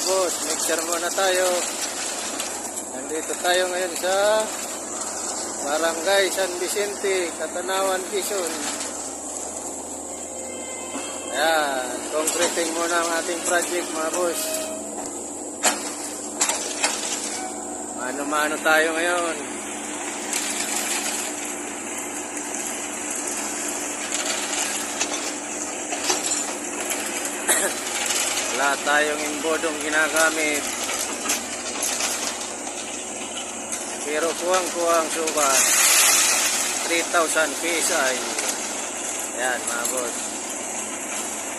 boss, mixer muna tayo. Nandito tayo ngayon sa Barangay San Vicente, Catanawan, Quezon. Ayan, concreting muna ang ating project mga boss. Mano-mano tayo ngayon. Wala tayong imbodong ginagamit. Pero kuwang-kuwang subat. 3,000 PSI. Ayan mga boss.